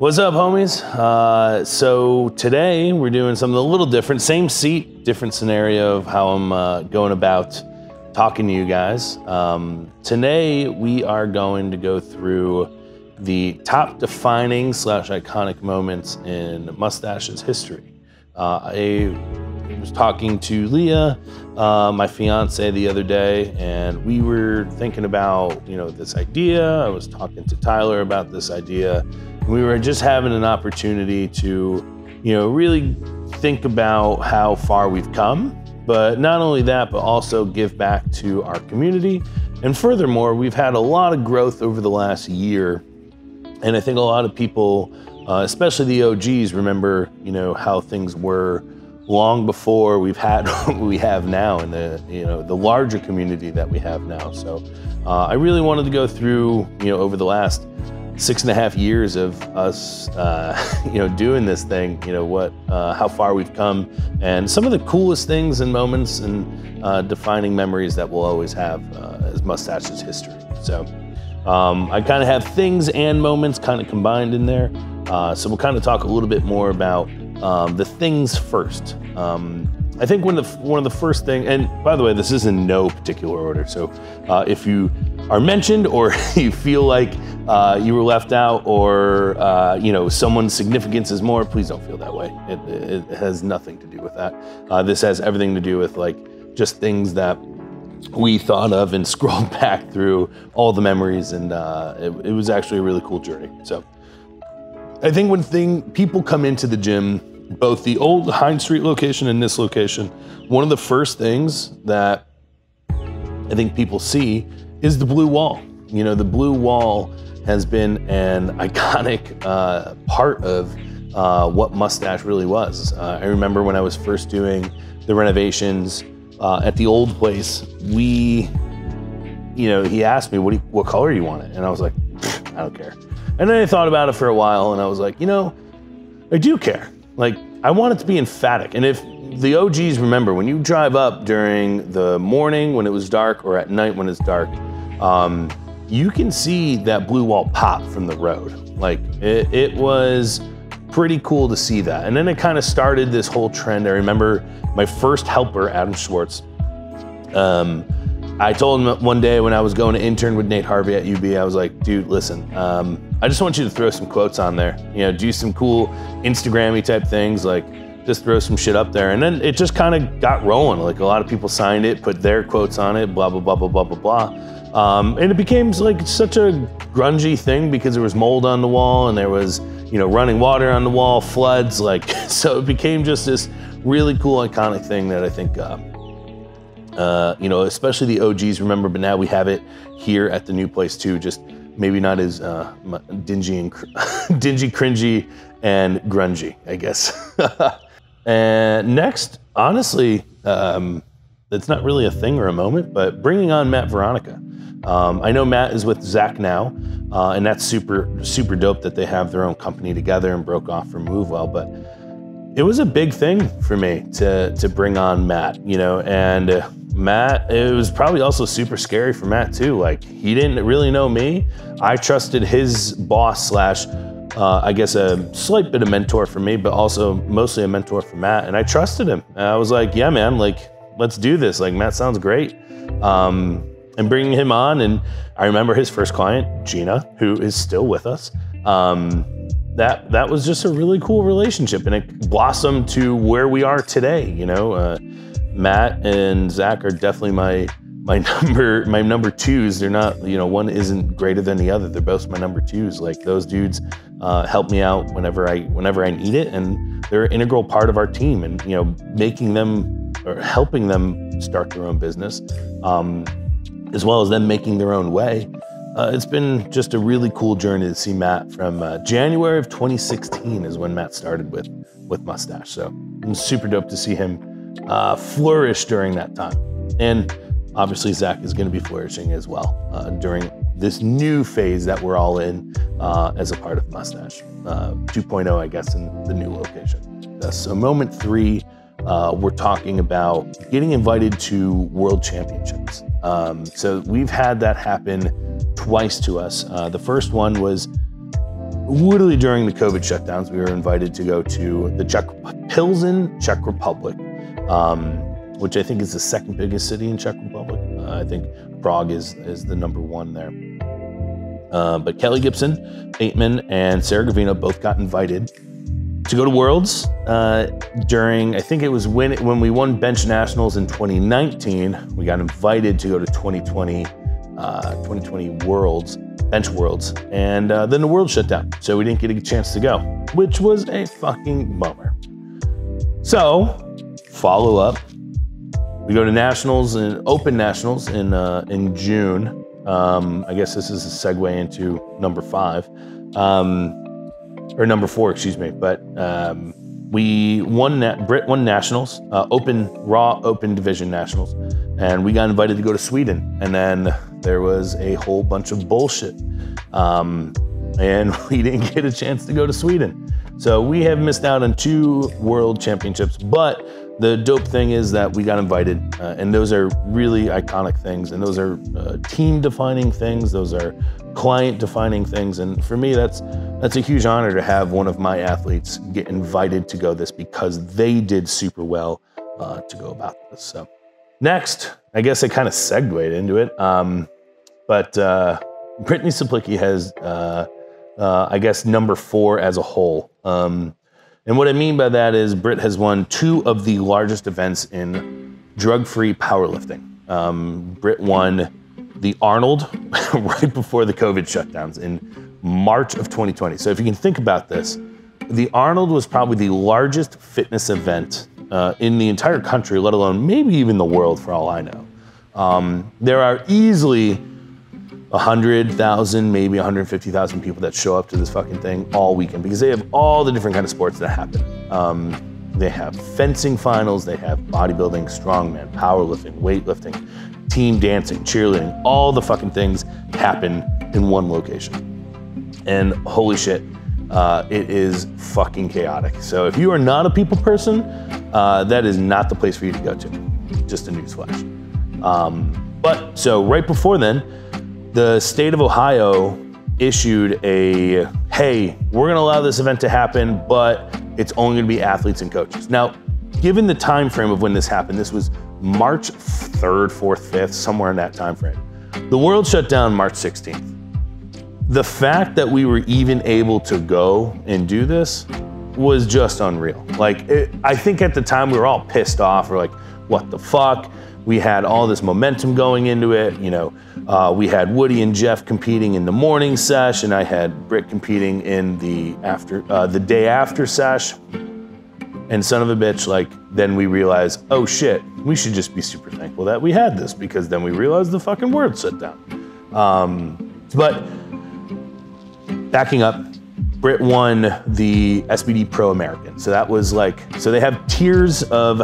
What's up, homies? So today we're doing something a little different. Same seat, different scenario of how I'm going about talking to you guys. Today we are going to go through the top defining / iconic moments in Mustache's history. I was talking to Leah, my fiance, the other day, and we were thinking about, this idea. I was talking to Tyler about this idea. We were just having an opportunity to, really think about how far we've come, but not only that, but also give back to our community. And furthermore, we've had a lot of growth over the last year. And I think a lot of people, especially the OGs, remember, how things were long before we've had what we have now, and the larger community that we have now. So I really wanted to go through, over the last 6.5 years of us, doing this thing, how far we've come, and some of the coolest things and moments and defining memories that we'll always have as Mustache's history. So I kind of have things and moments kind of combined in there. So we'll kind of talk a little bit more about the things first. I think one of the first things, and by the way, this is in no particular order. So if you are mentioned or you feel like you were left out, or someone's significance is more, please don't feel that way. It has nothing to do with that. This has everything to do with just things that we thought of and scrolled back through all the memories, and it was actually a really cool journey. So I think when people come into the gym, both the old Hind Street location and this location, one of the first things that I think people see is the blue wall. The blue wall has been an iconic part of what Mustache really was. I remember when I was first doing the renovations at the old place, he asked me, what color do you want it? And I was like, I don't care. And then I thought about it for a while, and I was like, I do care. I want it to be emphatic. And if the OGs remember, when you drive up during the morning when it was dark, or at night when it's dark, you can see that blue wall pop from the road. It was pretty cool to see that. And then it kind of started this whole trend. I remember my first helper, Adam Schwartz, I told him one day when I was going to intern with Nate Harvey at UB, I was like, dude, listen, I just want you to throw some quotes on there, do some cool Instagram-y type things, just throw some shit up there. And then it just kind of got rolling. A lot of people signed it, put their quotes on it, blah, blah, blah, blah, blah, blah, blah. And it became such a grungy thing because there was mold on the wall, and there was, running water on the wall, floods, so it became just this really cool, iconic thing that I think, especially the OGs remember, but now we have it here at the new place too, just maybe not as dingy, cringy, and grungy, I guess. And next, honestly, it's not really a thing or a moment, but bringing on Matt Veronica. I know Matt is with Zach now, and that's super, super dope that they have their own company together and broke off from MoveWell, but it was a big thing for me to bring on Matt, and Matt, it was probably also super scary for Matt too. He didn't really know me. I trusted his boss / I guess a slight bit of mentor for me, but also mostly a mentor for Matt. And I trusted him. And I was like, yeah, man, let's do this. Matt sounds great. And bringing him on, and I remember his first client, Gina, who is still with us. That was just a really cool relationship, and it blossomed to where we are today. Matt and Zach are definitely my number twos. They're not, one isn't greater than the other. They're both my number twos. Those dudes help me out whenever I need it, and they're an integral part of our team. And making them or helping them start their own business, as well as them making their own way. It's been just a really cool journey to see Matt from January of 2016 is when Matt started with Mustache. So it's super dope to see him flourish during that time. And obviously Zach is going to be flourishing as well during this new phase that we're all in as a part of Mustache 2.0, I guess, in the new location. So moment 3, we're talking about getting invited to World Championships. So we've had that happen twice to us. The first one was literally during the COVID shutdowns, we were invited to go to the Pilsen, Czech Republic, which I think is the second biggest city in Czech Republic. I think Prague is the #1 there. But Kelly Gibson, Bateman, and Sarah Gavino both got invited to go to Worlds during, I think it was when we won Bench Nationals in 2019, we got invited to go to 2020 Worlds, Bench Worlds, and then the world shut down. So we didn't get a chance to go, which was a fucking bummer. So, follow up, we go to Nationals and Open Nationals in June. I guess this is a segue into number 5. Or number 4, excuse me. But we won Britt won Nationals, Raw Open Division Nationals, and we got invited to go to Sweden. And then there was a whole bunch of bullshit, and we didn't get a chance to go to Sweden. So we have missed out on 2 world championships. But the dope thing is that we got invited, and those are really iconic things, and those are team-defining things. Those are client-defining things, and for me, that's a huge honor to have one of my athletes get invited to go this because they did super well to go about this. So next, I guess I kind of segued into it, but Brittany Saplicki has, I guess, number 4 as a whole. And what I mean by that is Britt has won 2 of the largest events in drug-free powerlifting. Britt won the Arnold right before the COVID shutdowns in March of 2020. So if you can think about this, the Arnold was probably the largest fitness event in the entire country, let alone maybe even the world for all I know. There are easily 100,000, maybe 150,000 people that show up to this fucking thing all weekend because they have all the different kind of sports that happen. They have fencing finals, they have bodybuilding, strongman, powerlifting, weightlifting, team dancing, cheerleading, all the fucking things happen in one location. And holy shit, it is fucking chaotic. So if you are not a people person, that is not the place for you to go to. Just a newsflash. But so right before then, the state of Ohio issued a, hey, we're gonna allow this event to happen, but it's only gonna be athletes and coaches. Now, given the time frame of when this happened, this was March 3rd, 4th, 5th, somewhere in that time frame. The world shut down March 16th. The fact that we were even able to go and do this was just unreal. Like, I think at the time we were all pissed off. We're like, what the fuck? We had all this momentum going into it. You know, we had Woody and Jeff competing in the morning sesh, and I had Britt competing in the day after sesh. And son of a bitch, like, then we realized, oh shit, we should just be super thankful that we had this, because then we realized the fucking world shut down. But backing up, Britt won the SBD Pro American. So that was like, so they have tiers of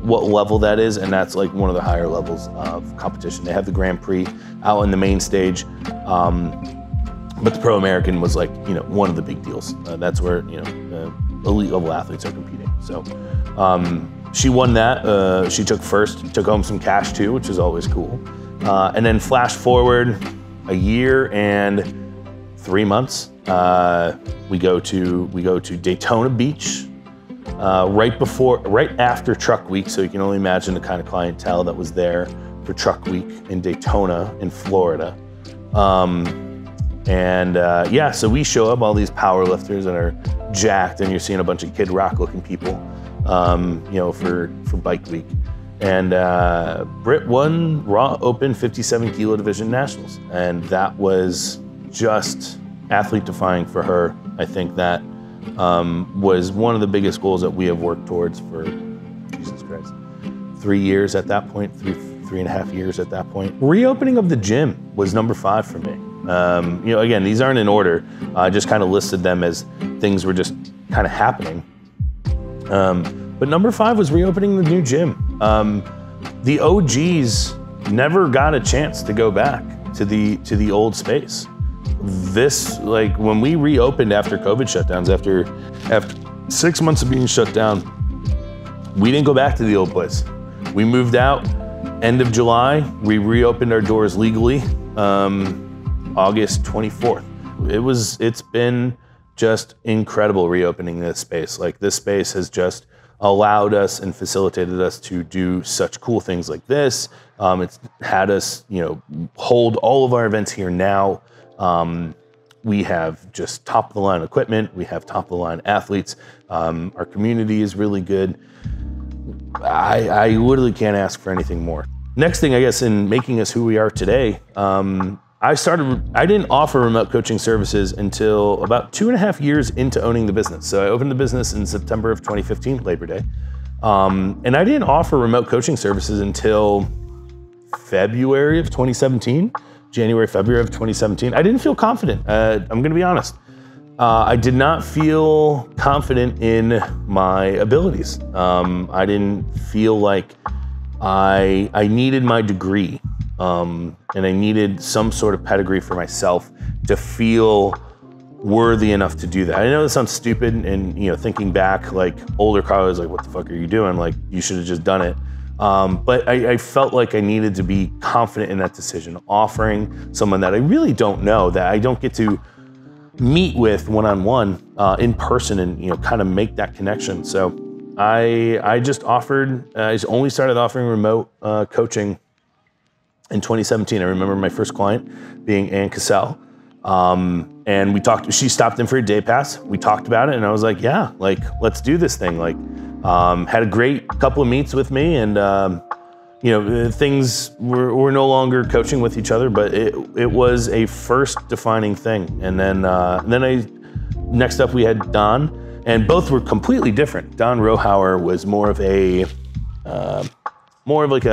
what level that is, and that's like one of the higher levels of competition. They have the Grand Prix out on the main stage, but the Pro American was like, you know, one of the big deals. That's where, you know, elite level athletes are competing. So she won that. She took first, took home some cash too, which is always cool. And then flash forward a year and 3 months. We go to Daytona Beach right after Truck Week. So you can only imagine the kind of clientele that was there for Truck Week in Daytona in Florida. Yeah, so we show up, all these power lifters that are jacked, and you're seeing a bunch of Kid Rock looking people, you know, for Bike Week. And Britt won Raw Open 57 Kilo Division Nationals. And that was just athlete defying for her. I think that was one of the biggest goals that we have worked towards for, Jesus Christ, 3 years at that point, three and a half years at that point. Reopening of the gym was number 5 for me. You know, again, these aren't in order. I just kind of listed them as things were just kind of happening. But number 5 was reopening the new gym. The OGs never got a chance to go back to the old space. This, like, when we reopened after COVID shutdowns, after 6 months of being shut down, we didn't go back to the old place. We moved out end of July. We reopened our doors legally August 24th. It's been just incredible reopening this space. Like, this space has just allowed us and facilitated us to do such cool things like this. It's had us, hold all of our events here now. We have just top of the line equipment. We have top of the line athletes. Our community is really good. I literally can't ask for anything more. Next thing, I guess, in making us who we are today, I didn't offer remote coaching services until about 2.5 years into owning the business. So I opened the business in September of 2015, Labor Day. And I didn't offer remote coaching services until February of 2017, January, February of 2017. I didn't feel confident. I'm gonna be honest. I did not feel confident in my abilities. I didn't feel like I needed my degree. And I needed some sort of pedigree for myself to feel worthy enough to do that. I know this sounds stupid, and thinking back, like, older Carl was like, "What the fuck are you doing? Like, you should have just done it." But I felt like I needed to be confident in that decision, offering someone that I really don't know, that I don't get to meet with one-on-one in person, and kind of make that connection. So I just offered. I only started offering remote coaching in 2017. I remember my first client being Ann Cassell. And we talked, she stopped in for a day pass. We talked about it, and I was like, yeah, like, let's do this thing. Like, had a great couple of meets with me, and, things were no longer coaching with each other, but it was a first defining thing. And then next up we had Don, and both were completely different. Don Rohauer was more of like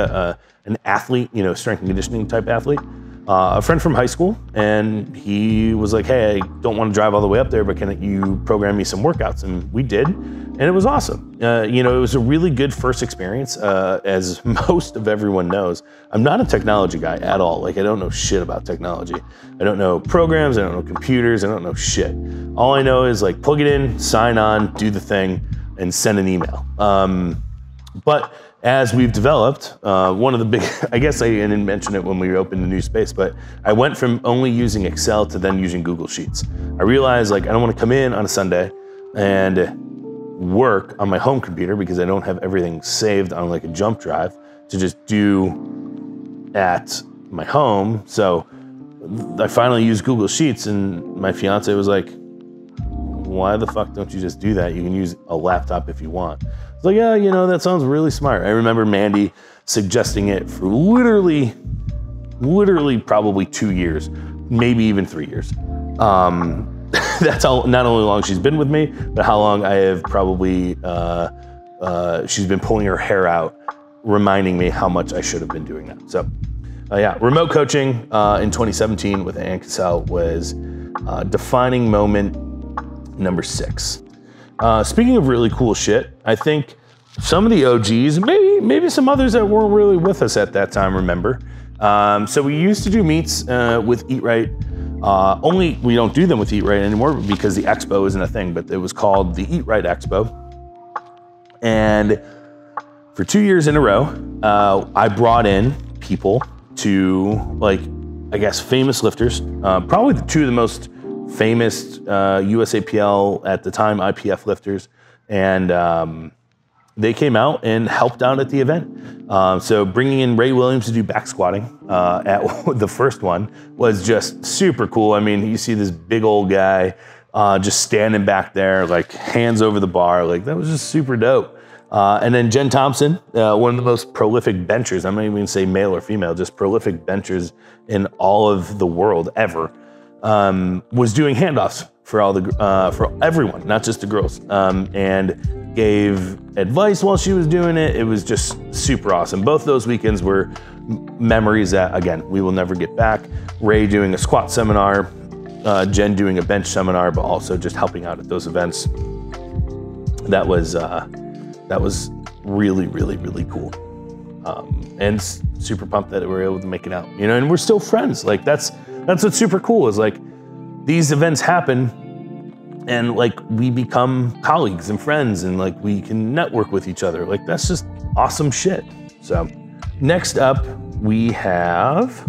an athlete, strength and conditioning type athlete, a friend from high school. And he was like, "Hey, I don't want to drive all the way up there, but can you program me some workouts?" And we did, and it was awesome. It was a really good first experience. As most of everyone knows, I'm not a technology guy at all. Like, I don't know shit about technology. I don't know programs, I don't know computers, I don't know shit. All I know is, like, plug it in, sign on, do the thing, and send an email. But as we've developed, one of the big, I guess I didn't mention it when we opened the new space, but I went from only using Excel to then using Google Sheets. I realized, like, I don't want to come in on a Sunday and work on my home computer because I don't have everything saved on, like, a jump drive to just do at my home. So I finally used Google Sheets, and my fiance was like, "Why the fuck don't you just do that? You can use a laptop if you want." It's like, yeah, that sounds really smart. I remember Mandy suggesting it for literally probably 2 years, maybe even 3 years. That's how, not only long she's been with me, but how long I have probably, she's been pulling her hair out, reminding me how much I should have been doing that. So yeah, remote coaching in 2017 with Ann Cassell was defining moment number 6. Speaking of really cool shit, I think some of the OGs, maybe some others that weren't really with us at that time, remember. So we used to do meets with Eat Right. Only we don't do them with Eat Right anymore because the expo isn't a thing, but it was called the Eat Right Expo. And for 2 years in a row, I brought in people to, like, I guess, famous lifters, probably the two of the most famous USAPL at the time IPF lifters, and they came out and helped out at the event. So bringing in Ray Williams to do back squatting at the first one was just super cool. I mean, you see this big old guy just standing back there, like, hands over the bar. Like, that was just super dope. And then Jen Thompson, one of the most prolific benchers, I'm not even gonna say male or female, just prolific benchers in all of the world ever, was doing handoffs for everyone, not just the girls, and gave advice while she was doing it. It was just super awesome. Both those weekends were memories that, again, we will never get back. Ray doing a squat seminar, Jen doing a bench seminar, but also just helping out at those events. That was really, really, really cool. And super pumped that we were able to make it out, and we're still friends. Like, that's what's super cool, is, like, these events happen and, like, we become colleagues and friends, and, like, we can network with each other. Like, that's just awesome shit. So next up we have,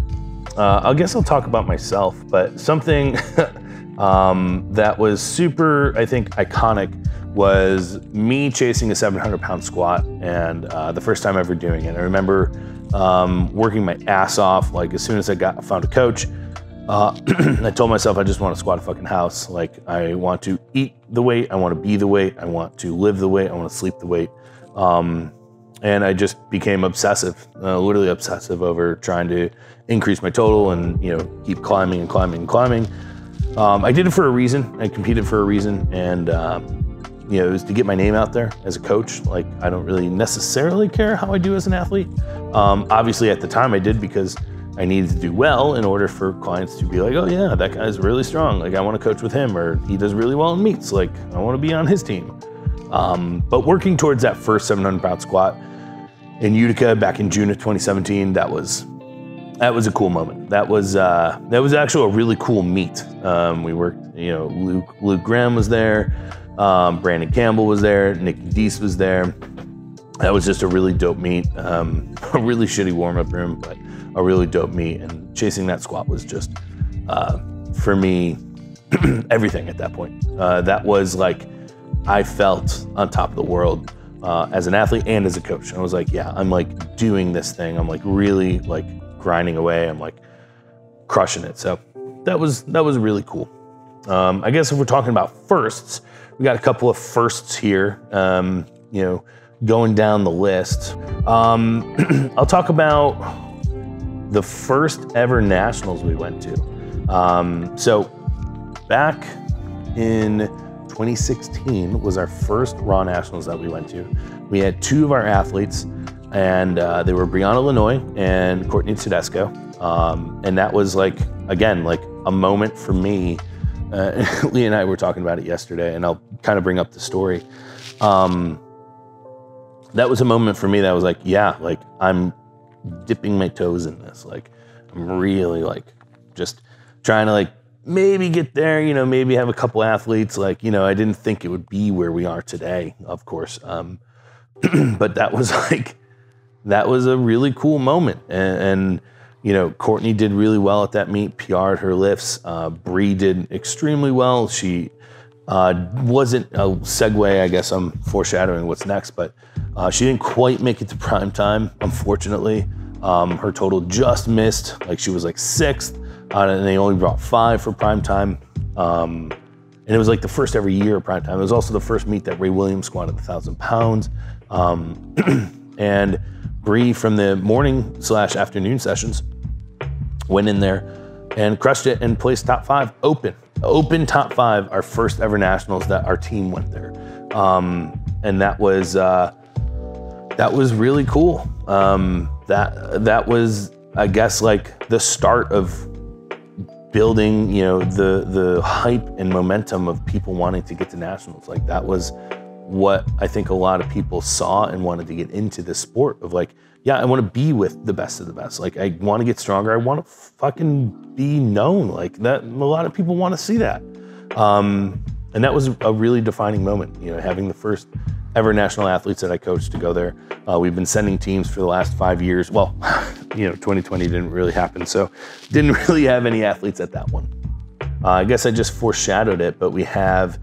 I guess I'll talk about myself, but something that was super, I think, iconic was me chasing a 700-pound squat, and the first time ever doing it. I remember working my ass off. Like, as soon as I found a coach, I told myself I just want to squat a fucking house. Like, I want to eat the weight, I want to be the weight, I want to live the weight, I want to sleep the weight. And I just became obsessive, literally obsessive over trying to increase my total and, you know, keep climbing and climbing and climbing. I did it for a reason. I competed for a reason, and you know, it was to get my name out there as a coach. Like, I don't really necessarily care how I do as an athlete. Obviously, at the time, I did because I needed to do well in order for clients to be like, oh yeah, that guy's really strong. Like, I want to coach with him, or he does really well in meets. Like, I want to be on his team. But working towards that first 700-pound squat in Utica back in June of 2017, that was a cool moment. That was actually a really cool meet. We worked, you know, Luke Graham was there, Brandon Campbell was there, Nick Deese was there. That was just a really dope meet. A really shitty warm-up room, but a really dope meet. And chasing that squat was just, for me, everything at that point. That was like, I felt on top of the world as an athlete and as a coach. I was like, yeah, I'm like doing this thing. I'm like really like grinding away. I'm like crushing it. So that was really cool. I guess if we're talking about firsts, we got a couple of firsts here, you know, going down the list. I'll talk about the first ever nationals we went to. So back in 2016 was our first Raw Nationals that we went to. We had two of our athletes, and they were Brianna Lenoy and Courtney Tedesco. And that was like, again, like a moment for me. Lee and I were talking about it yesterday, and I'll kind of bring up the story. That was a moment for me that was like, yeah, like I'm dipping my toes in this. Like, I'm really like just trying to like maybe get there, you know, maybe have a couple athletes. Like, you know, I didn't think it would be where we are today, of course. But that was like, that was a really cool moment. And you know, Courtney did really well at that meet, PR'd her lifts. Bree did extremely well. She wasn't a segue, I guess I'm foreshadowing what's next, but she didn't quite make it to prime time, unfortunately. Her total just missed, like she was like 6th, and they only brought 5 for prime time. And it was like the first every year of prime time. It was also the first meet that Ray Williams squatted 1,000 pounds. And Bree from the morning/afternoon sessions went in there and crushed it and placed top 5, open top 5, our first ever nationals that our team went there. And that was really cool. That was, I guess, like the start of building, you know, the hype and momentum of people wanting to get to nationals. Like, that was what I think a lot of people saw and wanted to get into this sport of like, yeah, I want to be with the best of the best. Like, I want to get stronger. I want to fucking be known like that. A lot of people want to see that. And that was a really defining moment, you know, having the first ever national athletes that I coached to go there. We've been sending teams for the last 5 years. Well, you know, 2020 didn't really happen, so didn't really have any athletes at that one. I guess I just foreshadowed it, but we have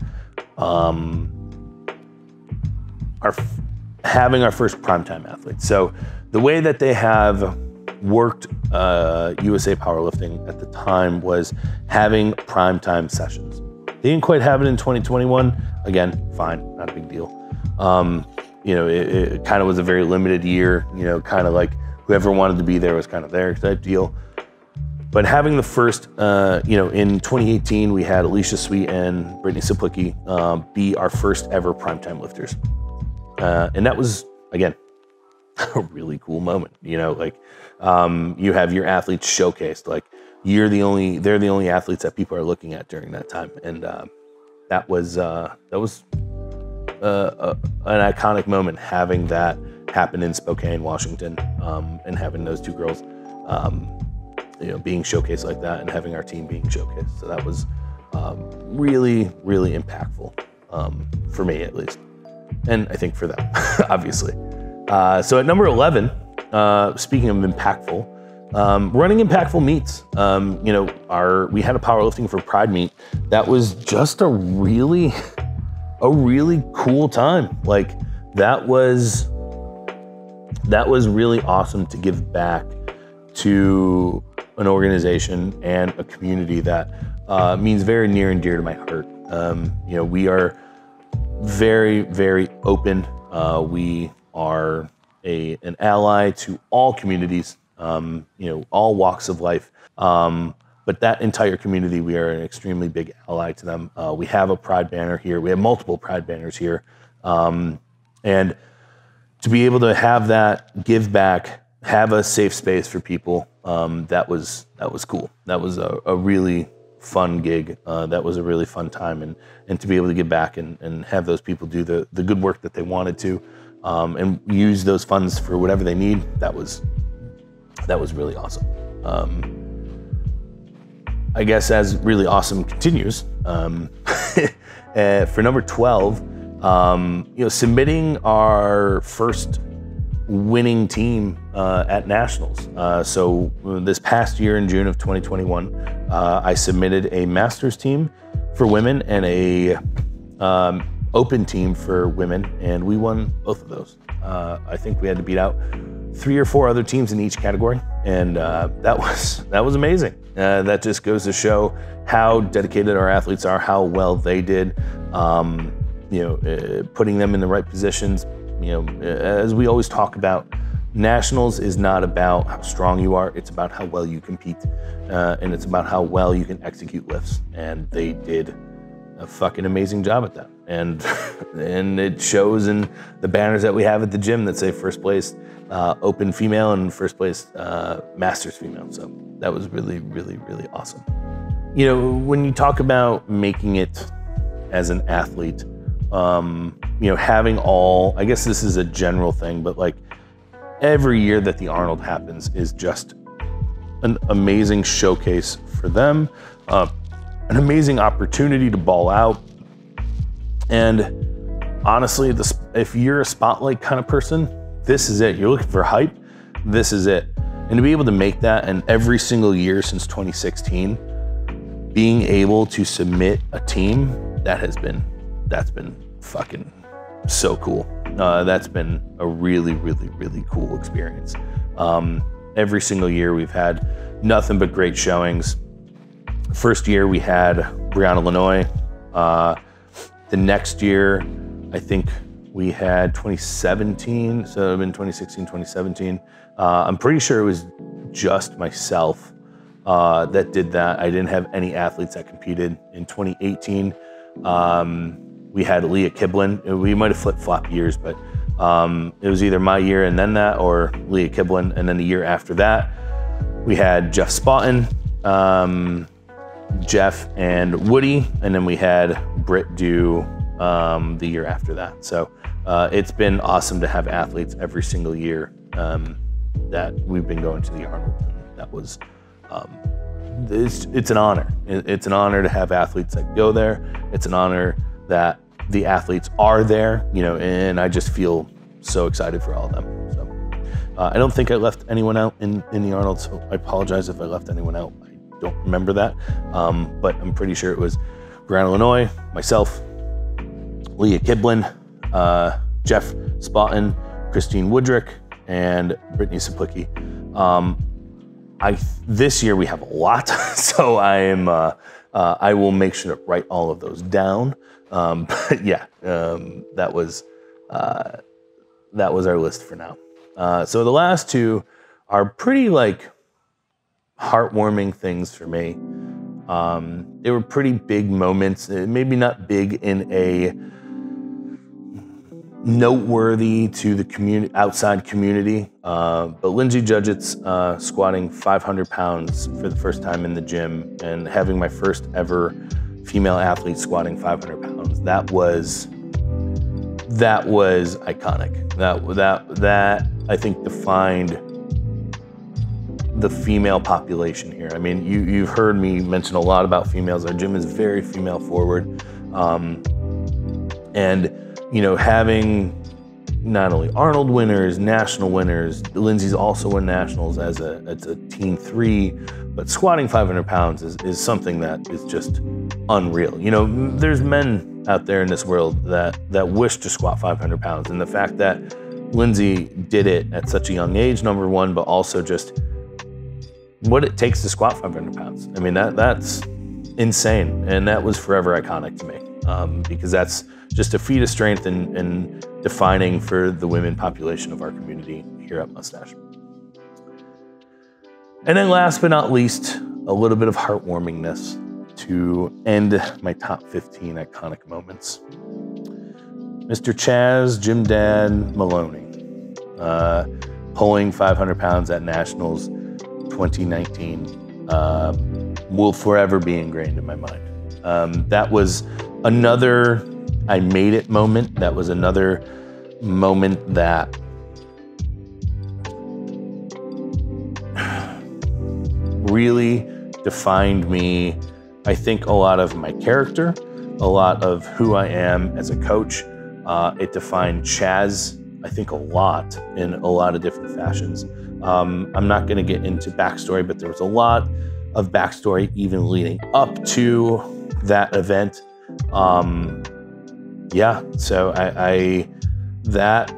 having our first primetime athletes. So the way that they have worked USA Powerlifting at the time was having primetime sessions. They didn't quite have it in 2021. Again, fine, not a big deal. You know, it kind of was a very limited year, you know, kind of like whoever wanted to be there was kind of there type deal. But having the first, you know, in 2018, we had Alicia Sweet and Brittany Saplicki be our first ever primetime lifters. And that was, again, a really cool moment, you know, like you have your athletes showcased, like they're the only athletes that people are looking at during that time. And that was an iconic moment, having that happen in Spokane, Washington, and having those two girls, you know, being showcased like that and having our team being showcased. So that was really, really impactful for me, at least. And I think for them, obviously. So at number 11, speaking of impactful, Running impactful meets. You know, we had a powerlifting for Pride meet that was just a really cool time. Like that was really awesome to give back to an organization and a community that means very near and dear to my heart. You know, we are very, very open. We are an ally to all communities, you know, all walks of life. But that entire community, we are an extremely big ally to them. We have a Pride banner here. We have multiple Pride banners here. And to be able to have that give back, have a safe space for people, that was cool. That was a really fun gig. That was a really fun time, and to be able to give back and have those people do the good work that they wanted to, and use those funds for whatever they need. That was really awesome. I guess as really awesome continues, for number 12, you know, submitting our first winning team at nationals. So this past year in June of 2021, I submitted a masters team for women and a open team for women, and we won both of those. I think we had to beat out 3 or 4 other teams in each category, and that was amazing. That just goes to show how dedicated our athletes are, how well they did. You know, putting them in the right positions. You know, as we always talk about, nationals is not about how strong you are, it's about how well you compete, and it's about how well you can execute lifts. And they did a fucking amazing job at that. And and it shows in the banners that we have at the gym that say first place open female and first place masters female. So that was really, really, really awesome. You know, when you talk about making it as an athlete, you know, having all, I guess this is a general thing, but like every year that the Arnold happens is just an amazing showcase for them, an amazing opportunity to ball out. And honestly, if you're a spotlight kind of person, this is it. You're looking for hype, this is it. And to be able to make that, and every single year since 2016, being able to submit a team, that's been fucking so cool. That's been a really, really, really cool experience. Every single year we've had nothing but great showings. First year we had Brianna, Illinois. The next year, I think we had 2017, so it would have been 2016, 2017. I'm pretty sure it was just myself that did that. I didn't have any athletes that competed. In 2018, we had Leah Kiblin. We might have flip-flopped years, but it was either my year and then that, or Leah Kiblin. And then the year after that, we had Jeff Spotton, Jeff and Woody, and then we had Britt do the year after that. So it's been awesome to have athletes every single year that we've been going to the Arnold. That was, it's an honor. It's an honor to have athletes that go there. It's an honor that the athletes are there, you know, and I just feel so excited for all of them. So I don't think I left anyone out in the Arnold, so I apologize if I left anyone out. I don't remember that, but I'm pretty sure it was Brianna, Illinois, myself, Leah Kiblin, Jeff Spotton, Christine Woodrick, and Brittany Saplicki. This year we have a lot, so I will make sure to write all of those down. But yeah, that was our list for now. So the last two are pretty like heartwarming things for me. They were pretty big moments, maybe not big in a noteworthy to the outside community, but Lindsay Judgett's squatting 500 pounds for the first time in the gym and having my first ever female athlete squatting 500 pounds. That was iconic. That I think defined the female population here. I mean, you've heard me mention a lot about females. Our gym is very female forward. And, you know, having not only Arnold winners, national winners. Lindsay's also won nationals as a Team 3, but squatting 500 pounds is something that is just unreal. You know, there's men out there in this world that wish to squat 500 pounds, and the fact that Lindsay did it at such a young age, number one, but also just what it takes to squat 500 pounds. I mean, that's insane, and that was forever iconic to me, because that's just a feat of strength and defining for the women population of our community here at Mustache. And then last but not least, a little bit of heartwarmingness to end my top 15 iconic moments. Mr. Chaz Jim Dad Maloney, pulling 500 pounds at Nationals 2019, will forever be ingrained in my mind. That was another I made it moment. That was another moment that really defined me. I think a lot of my character, a lot of who I am as a coach. It defined Chaz, I think, a lot in a lot of different fashions. I'm not going to get into backstory, but there was a lot of backstory even leading up to that event. Yeah, so that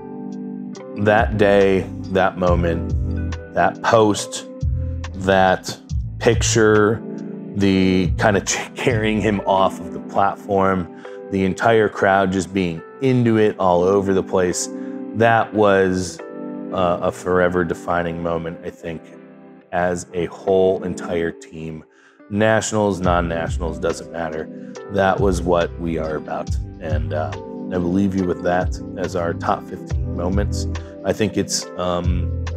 day, that moment, that post, that picture, the kind of carrying him off of the platform, the entire crowd just being into it all over the place, that was a forever defining moment, I think, as a whole entire team. Nationals, non-nationals, doesn't matter. That was what we are about. And I will leave you with that as our top 15 moments. I think it's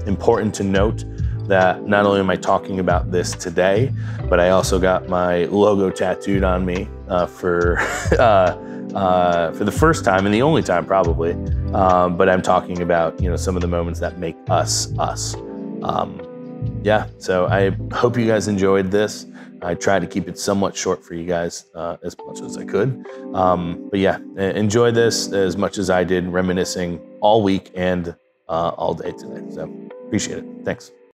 important to note that not only am I talking about this today, but I also got my logo tattooed on me for the first time and the only time probably. But I'm talking about, you know, some of the moments that make us us. Yeah, so I hope you guys enjoyed this. I tried to keep it somewhat short for you guys as much as I could. But yeah, enjoy this as much as I did, reminiscing all week and all day today. So appreciate it. Thanks.